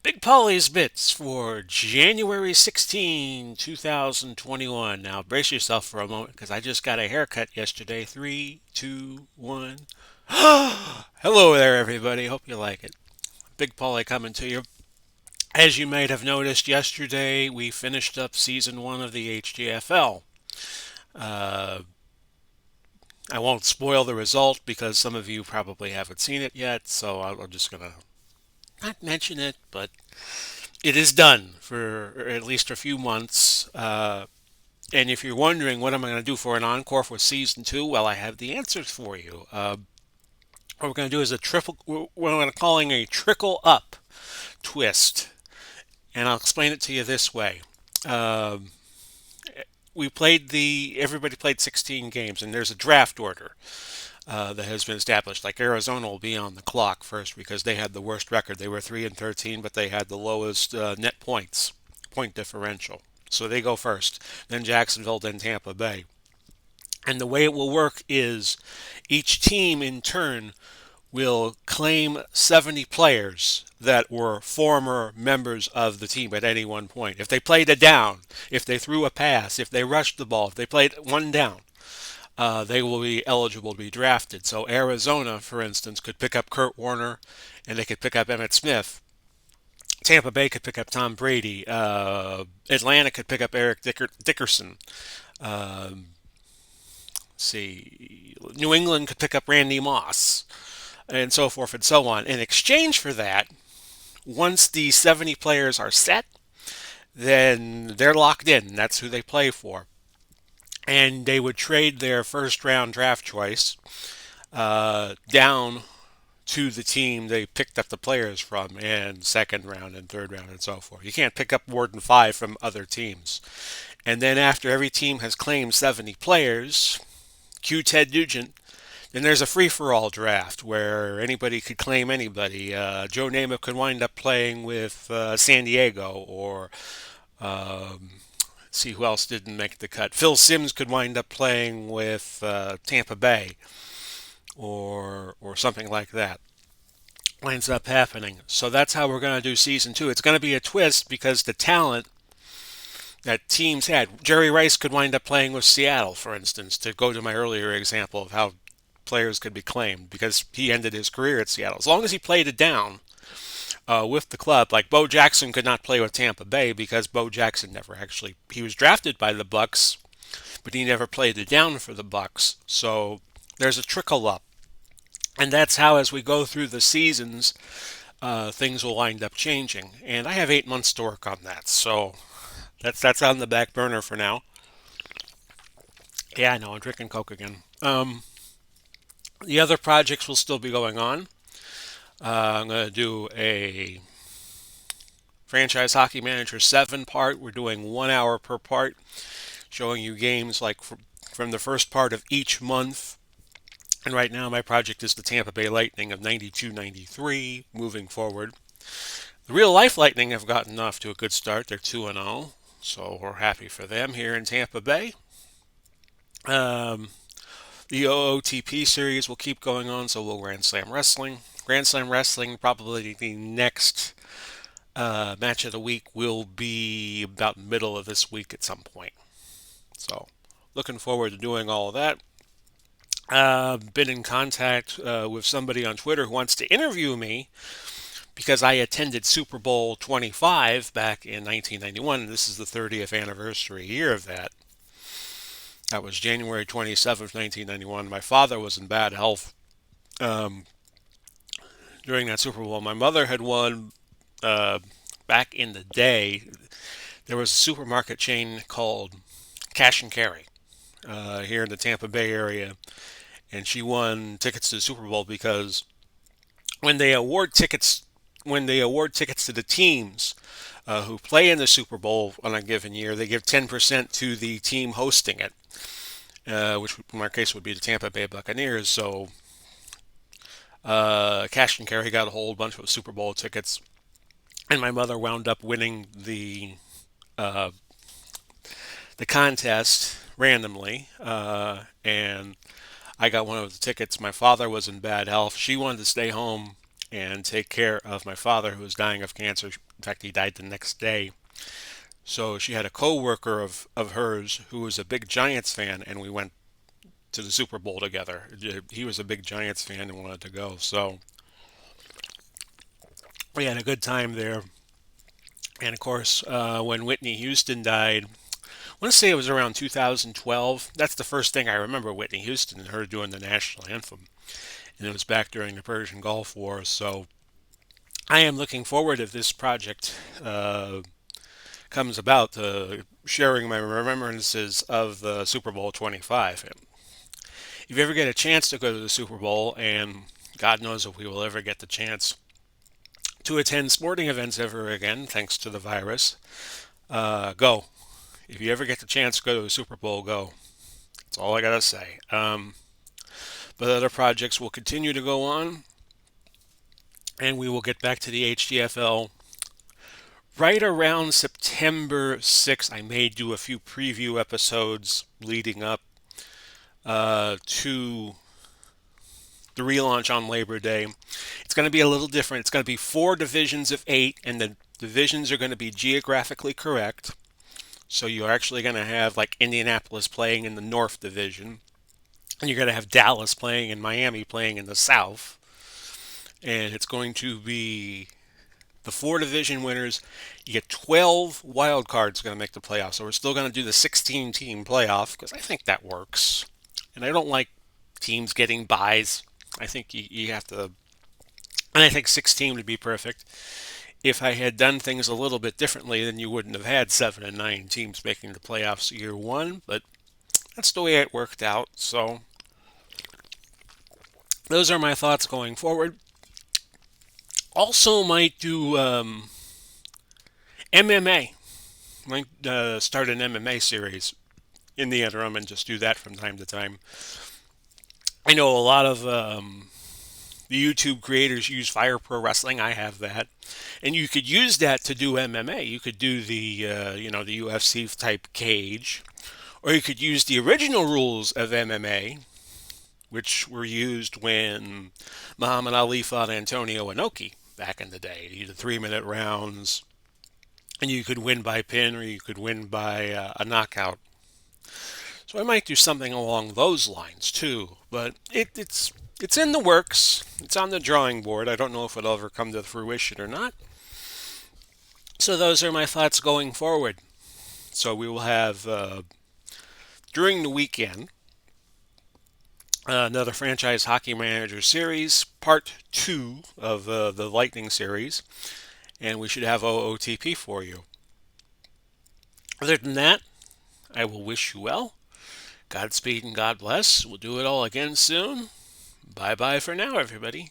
Big Pauly's Bits for January 16, 2021. Now brace yourself for a moment because I just got a haircut yesterday. Three, two, one. Hello there, everybody. Hope you like it. Big Pauly coming to you. As you might have noticed yesterday, we finished up season one of the HTFL. Uh, I won't spoil the result because some of you probably haven't seen it yet, so I'm just going to not mention it, but it is done for at least a few months. And if you're wondering what am I going to do for an encore for season two, well, I have the answers for you. What we're going to do is a triple. What I'm calling a trickle up twist, and I'll explain it to you this way. Um, we played the everybody played 16 games, and there's a draft order that has been established. Like Arizona will be on the clock first because they had the worst record. They were 3-13, but they had the lowest net point differential. So they go first. Then Jacksonville, then Tampa Bay. And the way it will work is each team in turn will claim 70 players that were former members of the team at any one point. If they played a down, if they threw a pass, if they rushed the ball, if they played one down, they will be eligible to be drafted. So Arizona, for instance, could pick up Kurt Warner, and they could pick up Emmitt Smith. Tampa Bay could pick up Tom Brady. Atlanta could pick up Eric Dickerson. Um, see, New England could pick up Randy Moss, and so forth and so on. In exchange for that, once the 70 players are set, then they're locked in. That's who they play for. And they would trade their first round draft choice down to the team they picked up the players from in second round and third round and so forth. You can't pick up more than five from other teams. And then after every team has claimed 70 players, cue Ted Nugent, then there's a free-for-all draft where anybody could claim anybody. Joe Namath could wind up playing with San Diego, or see who else didn't make the cut. Phil Simms could wind up playing with Tampa Bay, or something like that. Winds up happening. So that's how we're going to do season two. It's going to be a twist because the talent that teams had. Jerry Rice could wind up playing with Seattle, for instance, to go to my earlier example of how players could be claimed because he ended his career at Seattle. As long as he played it down with the club, like Bo Jackson could not play with Tampa Bay because Bo Jackson never actually he was drafted by the Bucks, but he never played it down for the Bucks. So there's a trickle up. And that's how, as we go through the seasons, things will wind up changing. And I have 8 months to work on that, so that's on the back burner for now. Yeah, I know I'm drinking Coke again. The other projects will still be going on. I'm going to do a Franchise Hockey Manager 7 part. We're doing 1 hour per part, showing you games like from the first part of each month. And right now, my project is the Tampa Bay Lightning of 92-93 moving forward. The real life Lightning have gotten off to a good start. They're 2-0, so we're happy for them here in Tampa Bay. Um, the OOTP series will keep going on, so will Grand Slam Wrestling. Grand Slam Wrestling, probably the next match of the week will be about middle of this week at some point. So, looking forward to doing all of that. Been in contact with somebody on Twitter who wants to interview me because I attended Super Bowl 25 back in 1991. This is the 30th anniversary year of that. That was January 27th, 1991. My father was in bad health um, during that Super Bowl. My mother had won uh, back in the day. There was a supermarket chain called Cash and Carry here in the Tampa Bay area, and she won tickets to the Super Bowl because when they award tickets to the teams who play in the Super Bowl on a given year, they give 10% to the team hosting it, which in our case would be the Tampa Bay Buccaneers. So Cash and Carry got a whole bunch of Super Bowl tickets, and my mother wound up winning uh, the contest randomly, and I got one of the tickets. My father was in bad health. She wanted to stay home and take care of my father who was dying of cancer. In fact, he died the next day. So she had a co-worker of hers who was a big Giants fan, and we went to the Super Bowl together. He was a big Giants fan and wanted to go. So we had a good time there. And of course, when Whitney Houston died, I want to say it was around 2012. That's the first thing I remember Whitney Houston and her doing the national anthem. And it was back during the Persian Gulf War. So I am looking forward if this project comes about to sharing my remembrances of the Super Bowl 25. If you ever get a chance to go to the Super Bowl, and God knows if we will ever get the chance to attend sporting events ever again, thanks to the virus, go. If you ever get the chance to go to the Super Bowl, go. That's all I gotta say. But other projects will continue to go on, and we will get back to the HTFL right around September 6th. I may do a few preview episodes leading up to the relaunch on Labor Day. It's going to be a little different. It's going to be 4 divisions of 8, and the divisions are going to be geographically correct. So you're actually going to have like Indianapolis playing in the North Division, and you're going to have Dallas playing and Miami playing in the South. And it's going to be the 4 division winners. You get 12 wild cards going to make the playoffs. So we're still going to do the 16 team playoff because I think that works. And I don't like teams getting buys. I think you have to, and I think 16 would be perfect. If I had done things a little bit differently, then you wouldn't have had 7 and 9 teams making the playoffs year one. But that's the way it worked out. So those are my thoughts going forward. Also, might do MMA. Might start an MMA series in the interim and just do that from time to time. I know a lot of the YouTube creators use Fire Pro Wrestling. I have that, and you could use that to do MMA. You could do the the UFC type cage, or you could use the original rules of MMA, which were used when Muhammad Ali fought Antonio Inoki back in the day. You did 3 minute rounds, and you could win by pin or you could win by a knockout. So I might do something along those lines too, but it's in the works. It's on the drawing board. I don't know if it'll ever come to fruition or not. So those are my thoughts going forward. So we will have during the weekend another franchise hockey manager series, part 2 of the Lightning series, and we should have OOTP for you. Other than that, I will wish you well. Godspeed and God bless. We'll do it all again soon. Bye bye for now, everybody.